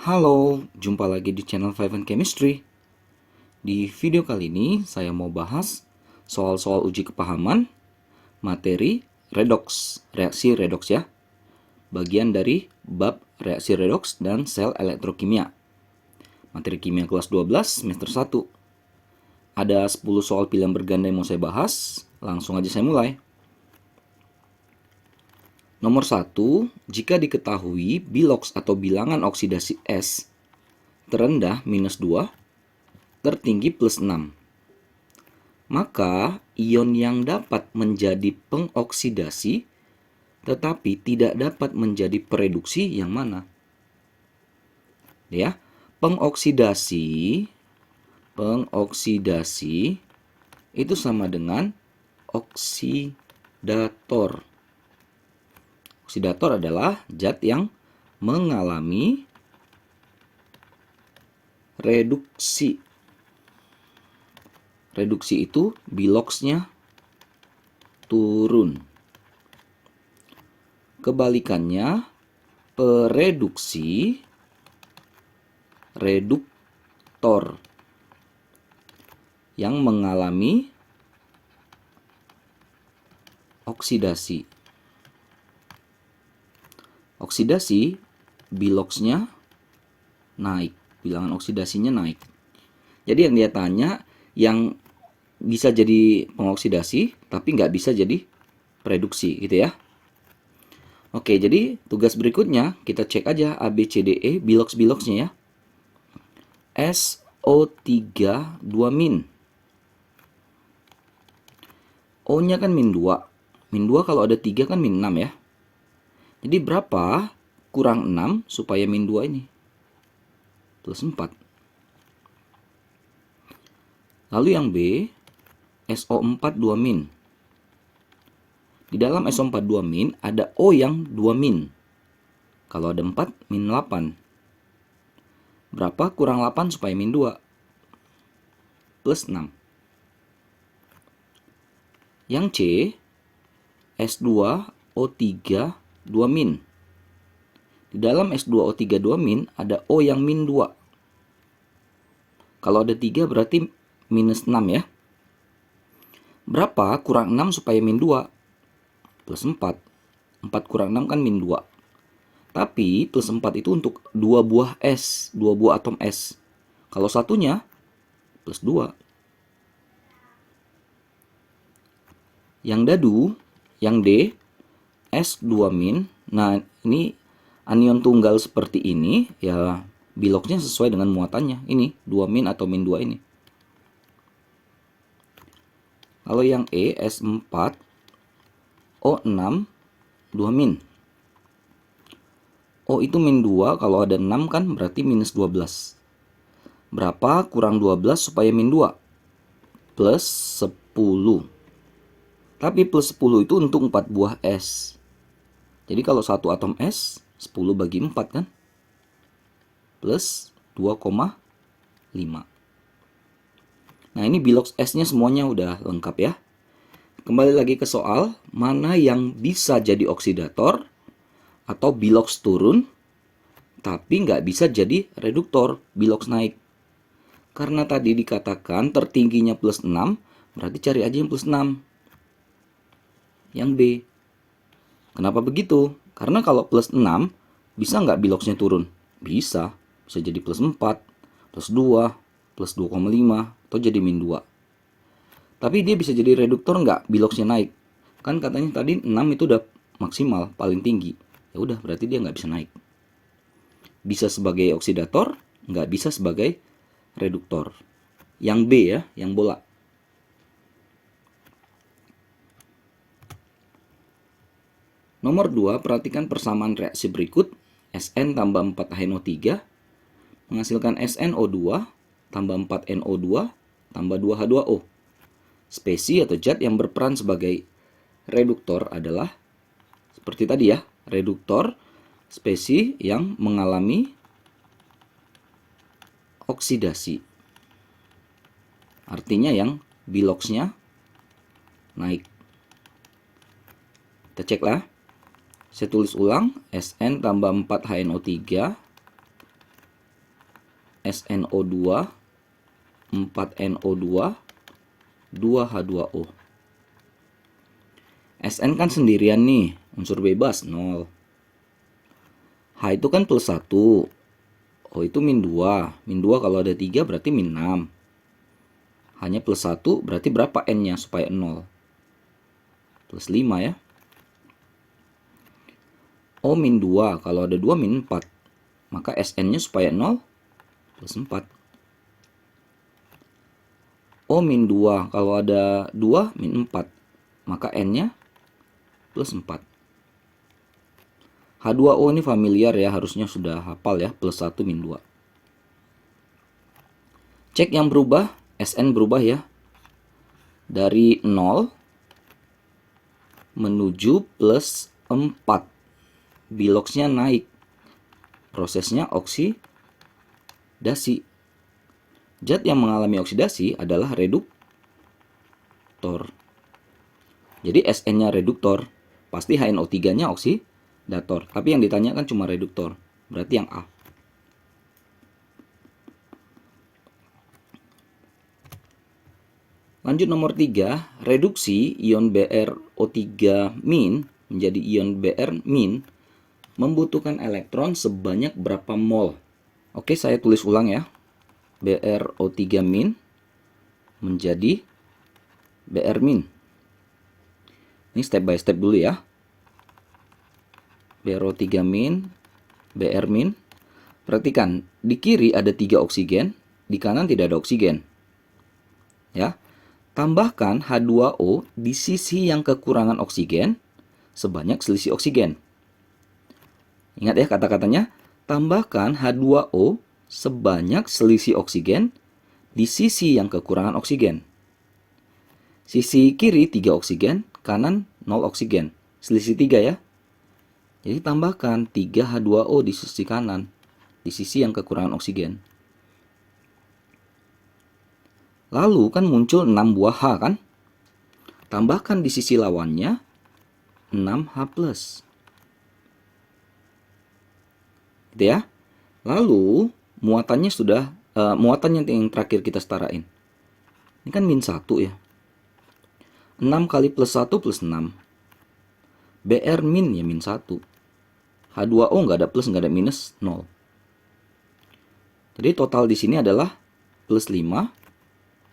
Halo, jumpa lagi di channel Five and Chemistry. Di video kali ini saya mau bahas soal-soal uji kepahaman materi redoks, reaksi redoks ya. Bagian dari bab reaksi redoks dan sel elektrokimia. Materi kimia kelas 12 semester 1. Ada 10 soal pilihan berganda yang mau saya bahas. Langsung aja saya mulai. Nomor 1, jika diketahui biloks atau bilangan oksidasi S terendah -2, tertinggi +6, maka ion yang dapat menjadi pengoksidasi tetapi tidak dapat menjadi pereduksi yang mana? Ya, pengoksidasi itu sama dengan oksidator. Oksidator adalah zat yang mengalami reduksi. Reduksi itu biloksnya turun. Kebalikannya, pereduksi reduktor yang mengalami oksidasi. Oksidasi, biloksnya naik, bilangan oksidasinya naik. Jadi yang dia tanya, yang bisa jadi pengoksidasi, tapi nggak bisa jadi pereduksi, gitu ya. Oke, jadi tugas berikutnya, kita cek aja A, B, C, D, E, biloks-biloksnya ya. SO3 2-. O-nya kan -2. -2 kalau ada 3 kan -6 ya. Jadi berapa kurang 6 supaya -2 ini? +4. Lalu yang B, SO4 2-. Di dalam SO4 2- ada O yang 2-. Kalau ada 4, -8. Berapa kurang 8 supaya -2? +6. Yang C, S2O3 2-. Di dalam S2O3 2- ada O yang -2. Kalau ada 3 berarti -6 ya. Berapa kurang 6 supaya -2? +4. 4 kurang 6 kan -2. Tapi +4 itu untuk 2 buah S, 2 buah atom S. Kalau satunya +2. Yang dadu, yang D, S2-. Nah, ini anion tunggal seperti ini, ya biloksnya sesuai dengan muatannya. Ini 2- atau -2 ini. Kalau yang E, S4, O6, 2-. O itu -2, kalau ada 6 kan berarti -12. Berapa kurang 12 supaya -2? +10. Tapi +10 itu untuk 4 buah S. Jadi kalau satu atom S, 10 bagi 4 kan? Plus 2,5. Nah, ini biloks S-nya semuanya udah lengkap ya. Kembali lagi ke soal, mana yang bisa jadi oksidator atau biloks turun, tapi nggak bisa jadi reduktor, biloks naik. Karena tadi dikatakan tertingginya +6, berarti cari aja yang +6. Yang B. Kenapa begitu? Karena kalau +6, bisa nggak biloksnya turun? Bisa. Bisa jadi +4, +2, +2,5, atau jadi -2. Tapi dia bisa jadi reduktor nggak biloksnya naik? Kan katanya tadi 6 itu udah maksimal, paling tinggi. Ya udah, berarti dia nggak bisa naik. Bisa sebagai oksidator, nggak bisa sebagai reduktor. Yang B ya, yang bola. Nomor 2, perhatikan persamaan reaksi berikut. Sn tambah 4HNO3 menghasilkan SnO2 tambah 4NO2 tambah 2H2O. Spesi atau zat yang berperan sebagai reduktor adalah seperti tadi ya, reduktor spesi yang mengalami oksidasi. Artinya yang biloksnya naik. Kita cek lah. Saya tulis ulang, Sn tambah 4HNO3 SNO2, 4NO2, 2H2O. Sn kan sendirian nih, unsur bebas 0. H itu kan plus 1. O itu min 2. Min 2 kalau ada 3 berarti min 6. Hanya plus 1 berarti berapa N-nya supaya 0? Plus 5 ya. O min 2 kalau ada 2 min 4. Maka Sn-nya supaya 0 plus 4. O min 2 kalau ada 2 min 4. Maka N-nya plus 4. H2O ini familiar ya, harusnya sudah hafal ya, plus 1 min 2. Cek yang berubah, Sn berubah ya. Dari 0 menuju plus 4. Biloxnya naik. Prosesnya oksidasi. Zat yang mengalami oksidasi adalah reduktor. Jadi Sn-nya reduktor, pasti HNO3-nya oksidator. Tapi yang ditanyakan cuma reduktor. Berarti yang A. Lanjut nomor 3, reduksi ion BrO3- menjadi ion Br- membutuhkan elektron sebanyak berapa mol? Oke, saya tulis ulang ya. BrO3- menjadi Br-. Ini step by step dulu ya. BrO3-, Br-. Perhatikan, di kiri ada 3 oksigen, di kanan tidak ada oksigen. Ya. Tambahkan H2O di sisi yang kekurangan oksigen sebanyak selisih oksigen. Ingat ya kata-katanya, tambahkan H2O sebanyak selisih oksigen di sisi yang kekurangan oksigen. Sisi kiri 3 oksigen, kanan 0 oksigen. Selisih 3 ya. Jadi tambahkan 3 H2O di sisi kanan, di sisi yang kekurangan oksigen. Lalu kan muncul 6 buah H kan? Tambahkan di sisi lawannya 6H+. Gitu ya. Lalu muatannya sudah muatan yang terakhir kita setarain. Ini kan min 1 ya. 6 kali plus 1 plus 6. Br min ya min 1. H2O nggak ada plus, nggak ada minus, 0. Jadi total di sini adalah plus 5.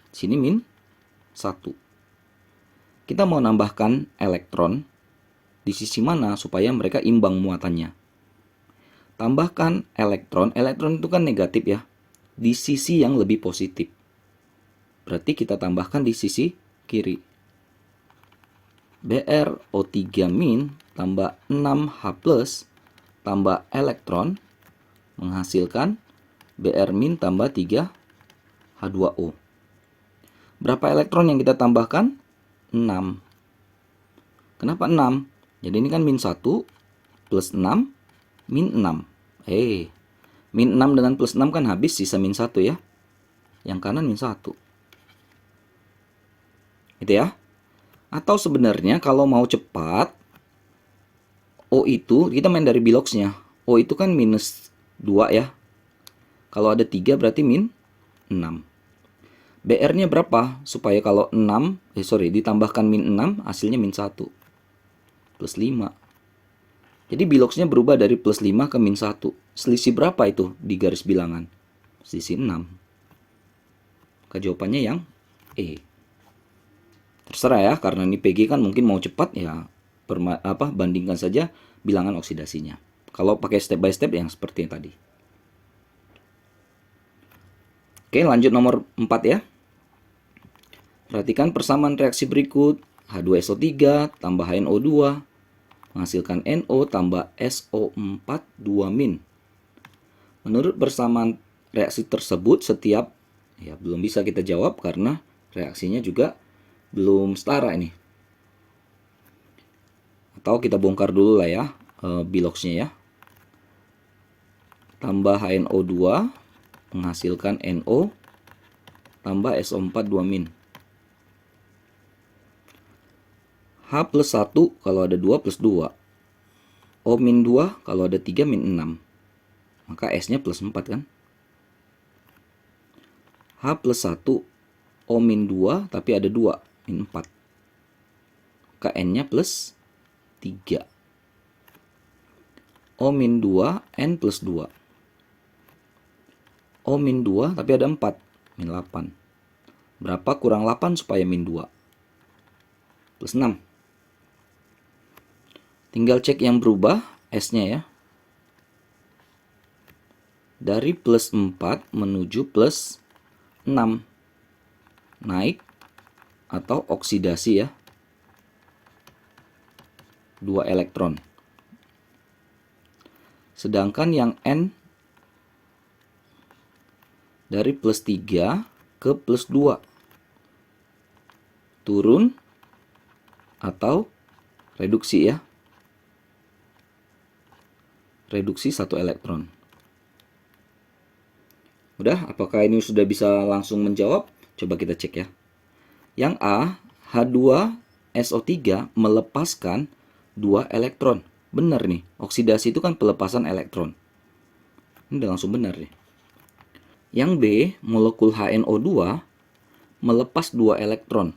Sini min 1. Kita mau nambahkan elektron di sisi mana supaya mereka imbang muatannya. Tambahkan elektron. Elektron itu kan negatif ya. Di sisi yang lebih positif. Berarti kita tambahkan di sisi kiri. BrO3- tambah 6H+ tambah elektron menghasilkan Br- tambah 3H2O. Berapa elektron yang kita tambahkan? 6. Kenapa 6? Jadi ini kan min 1 plus 6 min 6. Min 6 dengan plus 6 kan habis, sisa min 1 ya. Yang kanan min 1. Gitu ya. Atau sebenarnya kalau mau cepat, O itu, kita main dari biloxnya. O itu kan minus 2 ya. Kalau ada 3 berarti min 6. BR-nya berapa? Supaya kalau ditambahkan min 6, hasilnya min 1. Plus 5. Jadi biloxnya berubah dari plus 5 ke min 1. Selisih berapa itu di garis bilangan? Selisih 6. Maka jawabannya yang E. Terserah ya, karena ini PG kan mungkin mau cepat ya, bandingkan saja bilangan oksidasinya. Kalau pakai step by step yang seperti yang tadi. Oke, lanjut nomor 4 ya. Perhatikan persamaan reaksi berikut. H2SO3 tambah HNO2 menghasilkan NO tambah SO4 2-. Menurut persamaan reaksi tersebut setiap, ya belum bisa kita jawab karena reaksinya juga belum setara ini. Atau kita bongkar dulu lah ya biloxnya ya. Tambah HNO2 menghasilkan NO tambah SO4 2-. H plus 1 kalau ada 2 plus 2. O min 2 kalau ada 3 min 6. Maka S-nya plus 4 kan. H plus 1 O min 2 tapi ada 2 min 4. Kn-nya plus 3. O min 2 N plus 2. O min 2 tapi ada 4 min 8. Berapa kurang 8 supaya min 2? Plus 6. Tinggal cek yang berubah S-nya ya. Dari plus 4 menuju plus 6. Naik atau oksidasi ya. 2 elektron. Sedangkan yang N dari plus 3 ke plus 2. Turun atau reduksi ya. Reduksi 1 elektron. Udah, apakah ini sudah bisa langsung menjawab? Coba kita cek ya. Yang A, H2SO3 melepaskan 2 elektron. Benar nih, oksidasi itu kan pelepasan elektron. Ini udah langsung benar nih. Yang B, molekul HNO2 melepas 2 elektron.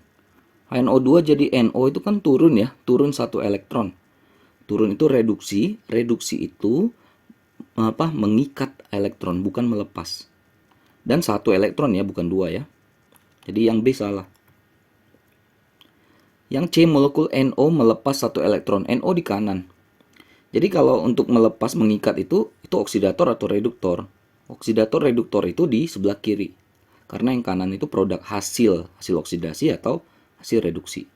HNO2 jadi NO itu kan turun ya, turun 1 elektron. Turun itu reduksi, reduksi itu mengikat elektron, bukan melepas. Dan 1 elektron ya, bukan 2 ya. Jadi yang B salah. Yang C, molekul NO melepas 1 elektron. NO di kanan. Jadi kalau untuk melepas mengikat itu oksidator atau reduktor. Oksidator reduktor itu di sebelah kiri. Karena yang kanan itu produk hasil oksidasi atau hasil reduksi.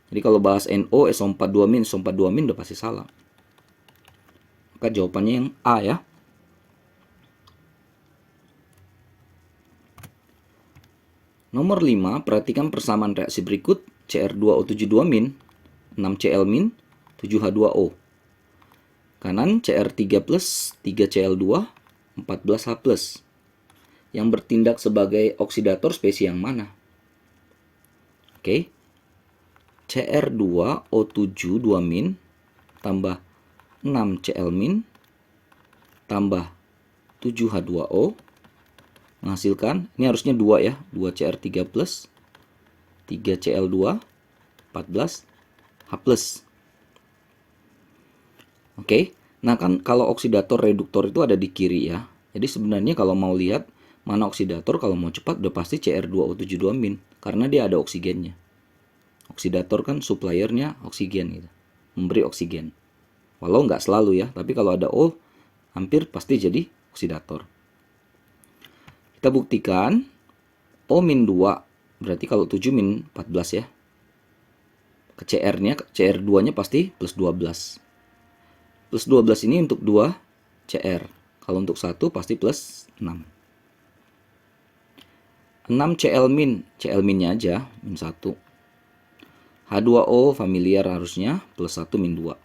Jadi kalau bahas NO, SO42-, SO42- udah pasti salah. Maka jawabannya yang A ya. Nomor 5, perhatikan persamaan reaksi berikut. Cr2O72-, 6Cl-, 7H2O. Kanan Cr3+, 3Cl2, 14H+. Yang bertindak sebagai oksidator spesies yang mana? Oke. Cr2O7 2- tambah 6Cl- tambah 7H2O menghasilkan, ini harusnya 2 ya, 2Cr3+, 3Cl2, 14H+. Oke, nah kan kalau oksidator reduktor itu ada di kiri ya. Jadi sebenarnya kalau mau lihat mana oksidator, kalau mau cepat udah pasti Cr2O7 2- karena dia ada oksigennya. Oksidator kan suppliernya oksigen gitu, memberi oksigen. Walau nggak selalu ya, tapi kalau ada O hampir pasti jadi oksidator. Kita buktikan O-2 berarti kalau 7 min 14 ya. Ke CR-nya, CR2-nya pasti plus 12. Plus 12 ini untuk 2 CR. Kalau untuk 1 pasti plus 6. 6 Cl-, Cl-nya aja, min 1. H2O familiar harusnya, plus 1 min 2.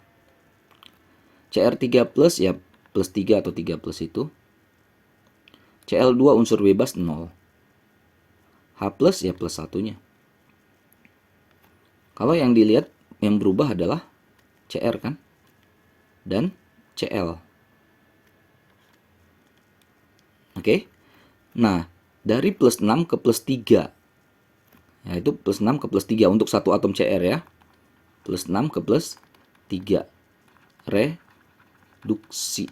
Cr3 plus ya plus 3 atau 3 plus itu. Cl2 unsur bebas 0. H plus ya plus 1-nya. Kalau yang dilihat yang berubah adalah Cr kan? Dan Cl. Oke. Nah, dari plus 6 ke plus 3. Ya, itu plus 6 ke plus 3 untuk satu atom Cr ya. Plus 6 ke plus 3. Reduksi.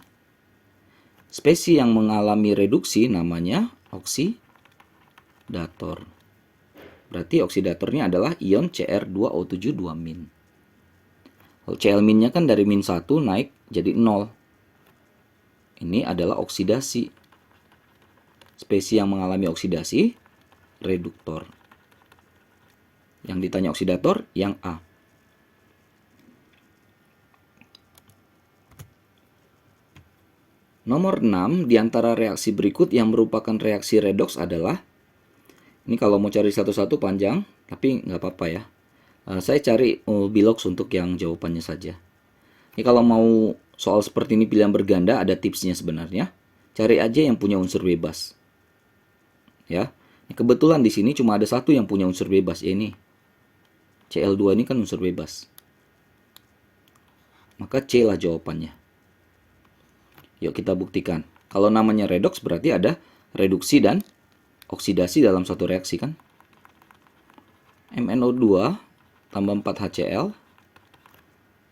Spesies yang mengalami reduksi namanya oksidator. Berarti oksidatornya adalah ion Cr2O7 2-. Kalau Cl-nya kan dari min 1 naik jadi 0. Ini adalah oksidasi. Spesies yang mengalami oksidasi, reduktor. Yang ditanya oksidator, yang A. Nomor 6, di antara reaksi berikut yang merupakan reaksi redoks adalah, ini kalau mau cari satu-satu panjang, tapi nggak apa-apa ya. Saya cari Bilox untuk yang jawabannya saja. Ini kalau mau soal seperti ini pilihan berganda, ada tipsnya sebenarnya. Cari aja yang punya unsur bebas. Ya, kebetulan di sini cuma ada satu yang punya unsur bebas, ya ini. Cl2 ini kan unsur bebas. Maka C lah jawabannya. Yuk kita buktikan. Kalau namanya redoks berarti ada reduksi dan oksidasi dalam satu reaksi kan. MnO2 tambah 4HCl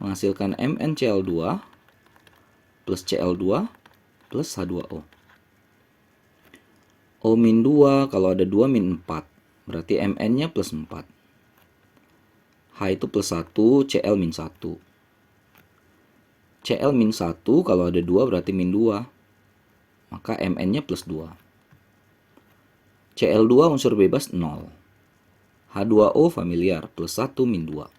menghasilkan MnCl2 plus Cl2 plus H2O. O-2 kalau ada 2 min 4, berarti Mn-nya plus 4. H itu plus 1, Cl min 1. Cl min 1 kalau ada 2 berarti min 2. Maka Mn-nya plus 2. Cl2 unsur bebas 0. H2O familiar plus 1 min 2.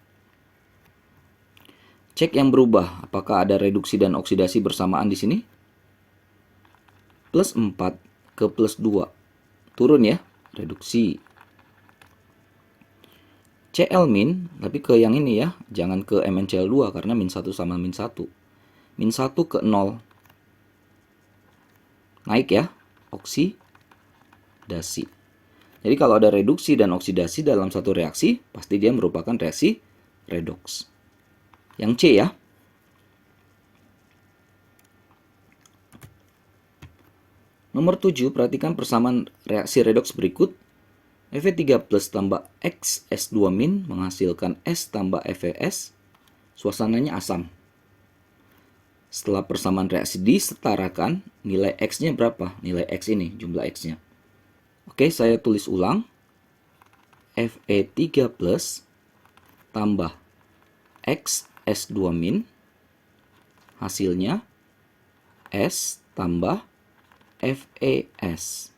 Cek yang berubah, apakah ada reduksi dan oksidasi bersamaan di sini? Plus 4 ke plus 2. Turun ya, reduksi. Cl min, tapi ke yang ini ya, jangan ke MnCl2 karena min 1 sama min 1. Min 1 ke 0. Naik ya, oksidasi. Jadi kalau ada reduksi dan oksidasi dalam satu reaksi, pasti dia merupakan reaksi redoks. Yang C ya. Nomor 7, perhatikan persamaan reaksi redoks berikut. Fe3 plus tambah X S2- menghasilkan S tambah FeS. Suasananya asam. Setelah persamaan reaksi disetarakan, nilai X-nya berapa? Nilai X ini, jumlah X-nya. Oke, saya tulis ulang. Fe3 plus tambah X S2- hasilnya S tambah FeS.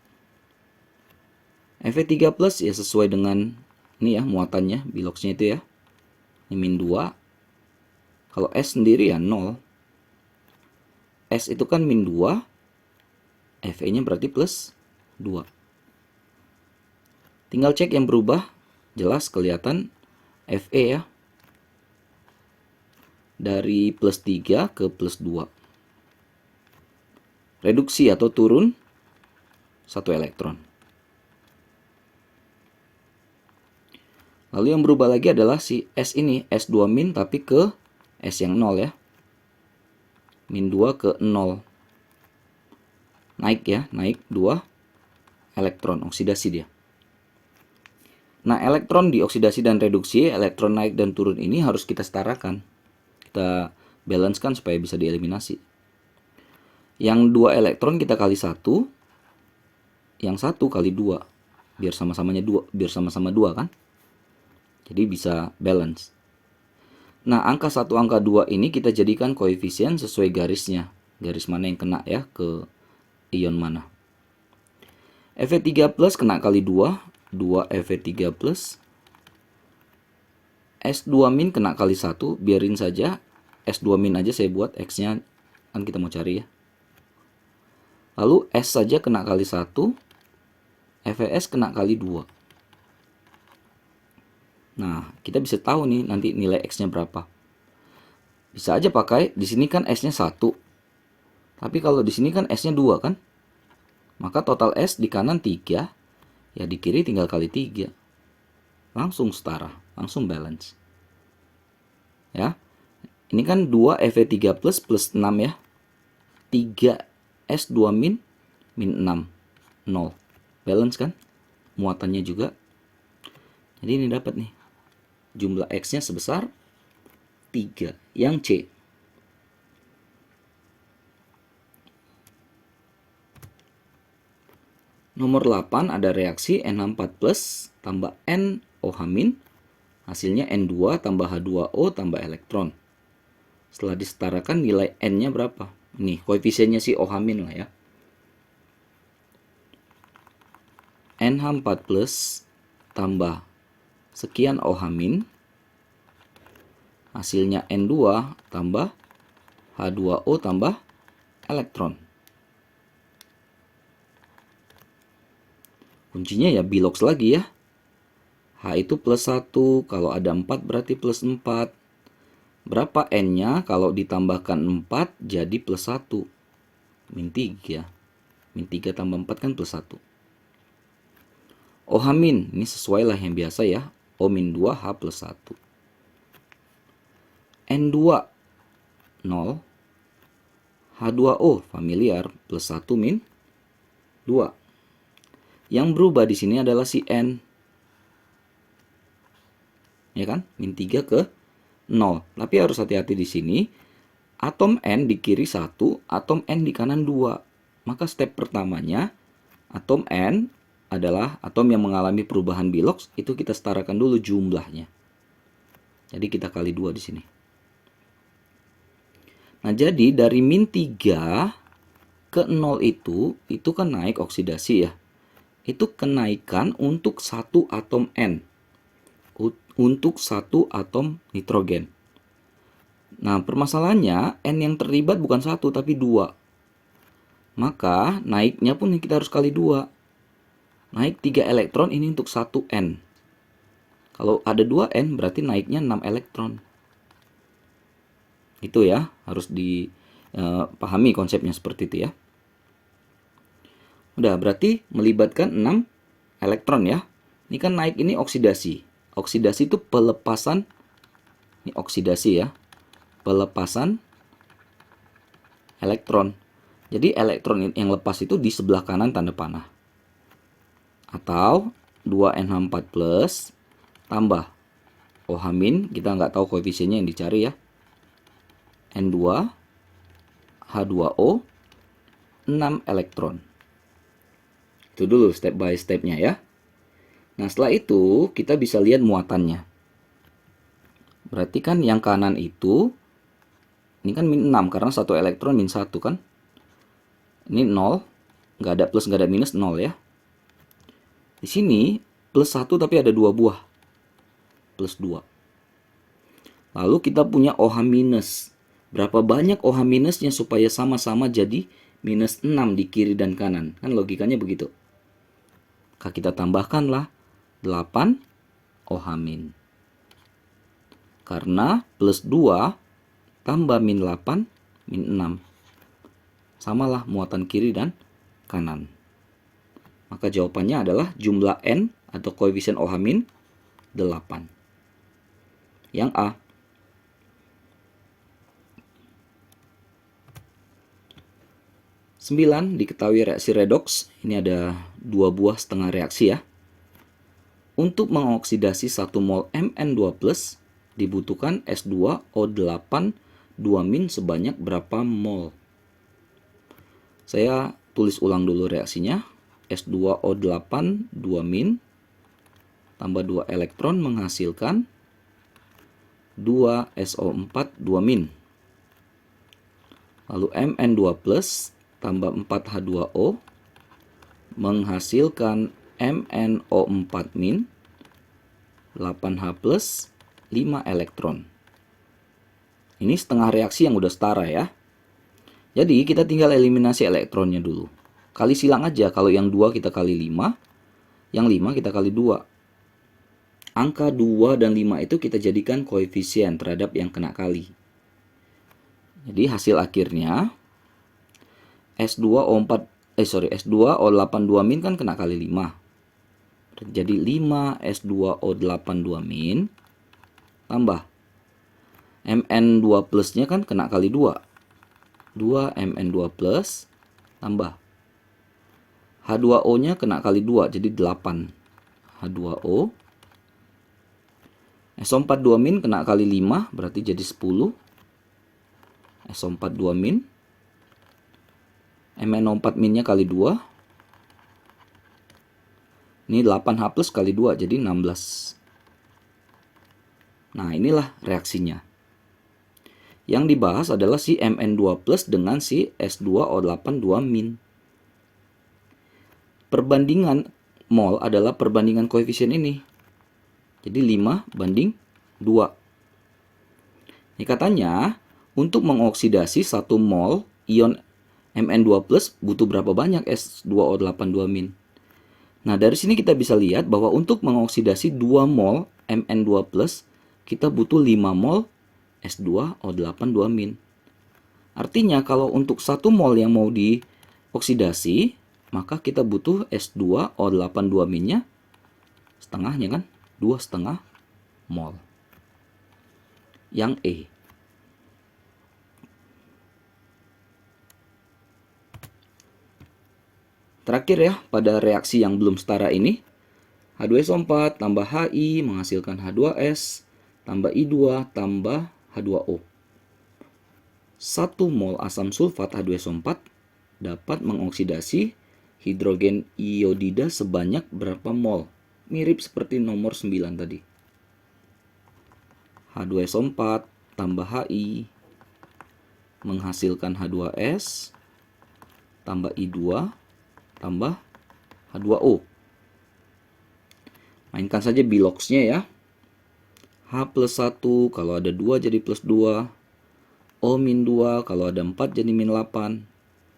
Fe3 plus ya sesuai dengan ini ya muatannya, biloxnya itu ya. Ini min 2. Kalau S sendiri ya 0. S itu kan min 2. Fe-nya berarti plus 2. Tinggal cek yang berubah. Jelas kelihatan Fe ya. Dari plus 3 ke plus 2. Reduksi atau turun 1 elektron. Lalu yang berubah lagi adalah si S ini, S2- tapi ke S yang 0 ya. Min 2 ke 0. Naik ya, naik 2 elektron, oksidasi dia. Nah, elektron di oksidasi dan reduksi, elektron naik dan turun ini harus kita setarakan. Kita balancekan supaya bisa dieliminasi. Yang 2 elektron kita kali 1, yang 1 kali 2. Biar sama-samanya 2, biar sama-sama 2 kan? Jadi bisa balance. Nah, angka 1, angka 2 ini kita jadikan koefisien sesuai garisnya. Garis mana yang kena ya ke ion mana. Fe3 plus kena kali 2. 2 Fe3 plus. S2- kena kali 1. Biarin saja. S2- aja saya buat. X-nya kan kita mau cari ya. Lalu S saja kena kali 1. FeS kena kali 2. Nah, kita bisa tahu nih nanti nilai X-nya berapa. Bisa aja pakai, di sini kan S-nya 1. Tapi kalau di sini kan S-nya 2 kan? Maka total S di kanan 3, ya di kiri tinggal kali 3. Langsung setara, langsung balance. Ya. Ini kan 2 Fe3 plus 6 ya. 3 S2- min 6. 0. Balance kan? Muatannya juga. Jadi ini dapat nih. Jumlah X-nya sebesar 3. Yang C. Nomor 8 ada reaksi NH4 plus tambah NOH-. Hasilnya N2 tambah H2O tambah elektron. Setelah disetarakan nilai N-nya berapa? Nih koefisiennya si OH- lah ya. NH4 plus tambah sekian OH-. Hasilnya N2 tambah H2O tambah elektron. Kuncinya ya bilox lagi ya. H itu plus 1, kalau ada 4 berarti plus 4. Berapa N-nya? Kalau ditambahkan 4 jadi plus 1. Min 3. Min 3 tambah 4 kan plus 1. OH-, ini sesuai lah yang biasa ya. O-2 H plus 1. N2 0. H2O familiar plus 1 min 2. Yang berubah di sini adalah si N. Ya kan? Min 3 ke 0. Tapi harus hati-hati di sini. Atom N di kiri 1, atom N di kanan 2. Maka step pertamanya, atom N adalah atom yang mengalami perubahan Bilox, itu kita setarakan dulu jumlahnya. Jadi kita kali 2 di sini. Nah, jadi dari min 3 ke 0 itu kan naik oksidasi ya. Itu kenaikan untuk satu atom N. Untuk satu atom nitrogen. Nah, permasalahannya N yang terlibat bukan 1 tapi 2. Maka naiknya pun kita harus kali 2. Naik 3 elektron ini untuk 1 N. Kalau ada 2 N berarti naiknya 6 elektron. Itu ya, harus dipahami konsepnya seperti itu ya. Udah, berarti melibatkan 6 elektron ya. Ini kan naik, ini oksidasi. Oksidasi itu pelepasan, ini oksidasi ya. Pelepasan elektron. Jadi elektron yang lepas itu di sebelah kanan tanda panah. Atau 2NH4 plus tambah OH-, kita nggak tahu koefisiennya yang dicari ya. N2 H2O 6 elektron. Itu dulu step by stepnya ya. Nah, setelah itu kita bisa lihat muatannya. Berarti kan yang kanan itu, ini kan min 6 karena 1 elektron min 1 kan. Ini 0, nggak ada plus nggak ada minus, 0 ya. Di sini plus 1 tapi ada 2 buah. Plus 2. Lalu kita punya OH-. Berapa banyak OH- supaya sama-sama jadi minus 6 di kiri dan kanan. Kan logikanya begitu. Maka kita tambahkanlah 8 OH-. Karena plus 2 tambah min 8, min 6. Samalah muatan kiri dan kanan. Maka jawabannya adalah jumlah N atau koefisien OH- 8. Yang A. Sembilan, diketahui reaksi redoks. Ini ada 2 buah setengah reaksi ya. Untuk mengoksidasi 1 mol Mn2+, dibutuhkan S2O8 2- sebanyak berapa mol? Saya tulis ulang dulu reaksinya. S2O8 2- tambah 2 elektron menghasilkan 2SO4 2-. Lalu Mn2+ tambah 4H2O menghasilkan MnO4- 8H+, 5 elektron. Ini setengah reaksi yang udah setara ya. Jadi kita tinggal eliminasi elektronnya dulu. Kali silang aja, kalau yang 2 kita kali 5, yang 5 kita kali 2. Angka 2 dan 5 itu kita jadikan koefisien terhadap yang kena kali. Jadi hasil akhirnya S2O8 2- kan kena kali 5. Jadi 5 S2O8 2- tambah Mn2 plusnya kan kena kali 2. 2 Mn2 plus tambah H2O-nya kena kali 2, jadi 8 H2O. SO4 2- kena kali 5, berarti jadi 10 SO4 2-. MnO4- nya kali 2. Ini 8H plus kali 2, jadi 16. Nah, inilah reaksinya. Yang dibahas adalah si Mn2 plus dengan si S2O8 2-. Perbandingan mol adalah perbandingan koefisien ini. Jadi 5 banding 2. Ini katanya, untuk mengoksidasi 1 mol ion Mn2 plus butuh berapa banyak S2O8 2-. Nah, dari sini kita bisa lihat bahwa untuk mengoksidasi 2 mol Mn2 plus, kita butuh 5 mol S2O8 2-. Artinya kalau untuk 1 mol yang mau dioksidasi, maka kita butuh S2O8 2-nya setengahnya kan, 2,5 mol. Yang E. Terakhir ya, pada reaksi yang belum setara ini, H2SO4 tambah Hi menghasilkan H2S tambah I2 tambah H2O. 1 mol asam sulfat H2SO4 dapat mengoksidasi hidrogen iodida sebanyak berapa mol? Mirip seperti nomor 9 tadi. H2SO4 tambah Hi menghasilkan H2S tambah I2 tambah H2O. Mainkan saja biloxnya ya. H plus 1 kalau ada 2 jadi plus 2. O min 2 kalau ada 4 jadi min 8.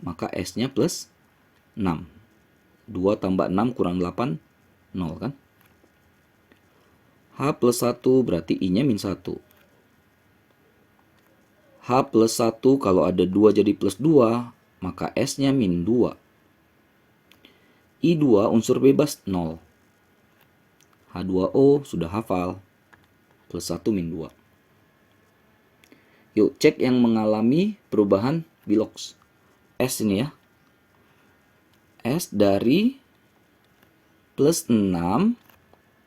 Maka S-nya plus 6. 2 tambah 6 kurang 8, 0 kan? H plus 1 berarti I-nya min 1. H plus 1 kalau ada 2 jadi plus 2, maka S-nya min 2. I2 unsur bebas 0. H2O sudah hafal. Plus 1 min 2. Yuk cek yang mengalami perubahan bilox. S ini ya. S dari plus 6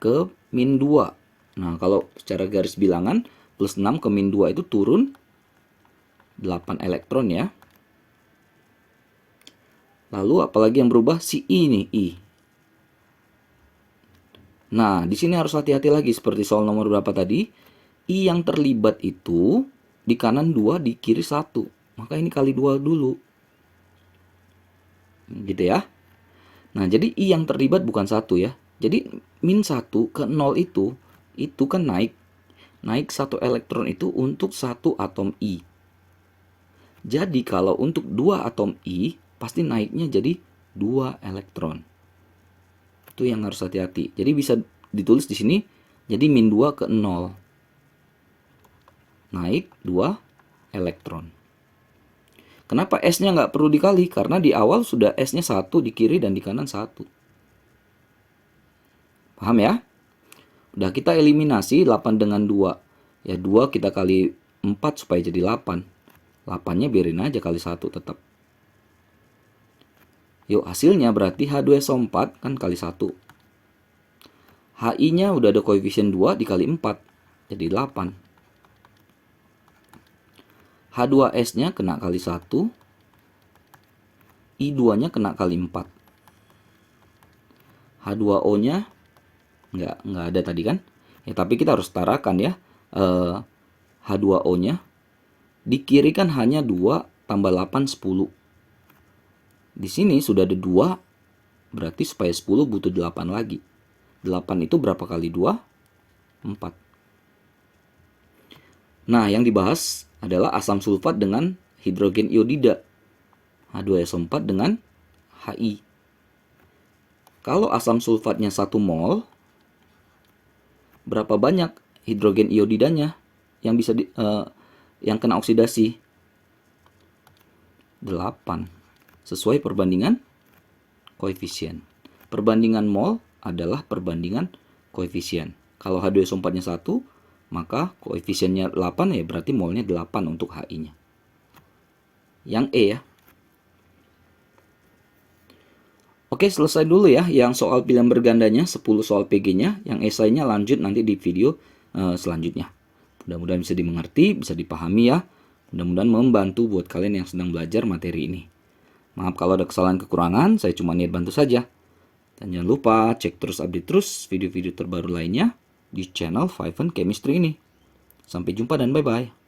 ke min 2. Nah, kalau secara garis bilangan, plus 6 ke min 2 itu turun 8 elektron ya. Lalu apalagi yang berubah? Si I nih, I. Nah, di sini harus hati-hati lagi seperti soal nomor berapa tadi. I yang terlibat itu di kanan 2, di kiri 1. Maka ini kali 2 dulu. Gitu ya. Nah, jadi I yang terlibat bukan 1 ya. Jadi min 1 ke 0 itu kan naik. Naik 1 elektron itu untuk 1 atom I. Jadi kalau untuk 2 atom I, pasti naiknya jadi 2 elektron. Itu yang harus hati-hati. Jadi bisa ditulis di sini jadi min 2 ke 0. Naik 2 elektron. Kenapa S-nya nggak perlu dikali? Karena di awal sudah S-nya 1 di kiri dan di kanan 1. Paham ya? Udah kita eliminasi 8 dengan 2. Ya 2 kita kali 4 supaya jadi 8. 8-nya biarin aja kali 1 tetap. Yuk hasilnya berarti H2SO4 kan kali 1. Hi-nya udah ada koefisien 2 dikali 4. Jadi 8. H2S-nya kena kali 1. I2-nya kena kali 4. H2O-nya nggak ada tadi kan? Ya tapi kita harus setarakan ya. H2O-nya di kiri kan hanya 2 tambah 8 10. Di sini sudah ada 2, berarti supaya 10 butuh 8 lagi. 8 itu berapa kali 2? 4. Nah, yang dibahas adalah asam sulfat dengan hidrogen iodida. H2SO4 dengan Hi. Kalau asam sulfatnya 1 mol, berapa banyak hidrogen iodidanya yang bisa yang kena oksidasi? 8. Sesuai perbandingan koefisien. Perbandingan mol adalah perbandingan koefisien. Kalau H2SO4-nya 1, maka koefisiennya 8 ya berarti molnya 8 untuk Hi-nya. Yang E ya. Oke, selesai dulu ya yang soal pilihan bergandanya, 10 soal PG-nya. Yang esainya lanjut nanti di video selanjutnya. Mudah-mudahan bisa dimengerti, bisa dipahami ya. Mudah-mudahan membantu buat kalian yang sedang belajar materi ini. Maaf kalau ada kesalahan kekurangan, saya cuma niat bantu saja. Dan jangan lupa cek terus update terus video-video terbaru lainnya di channel Five Chemistry ini. Sampai jumpa dan bye-bye.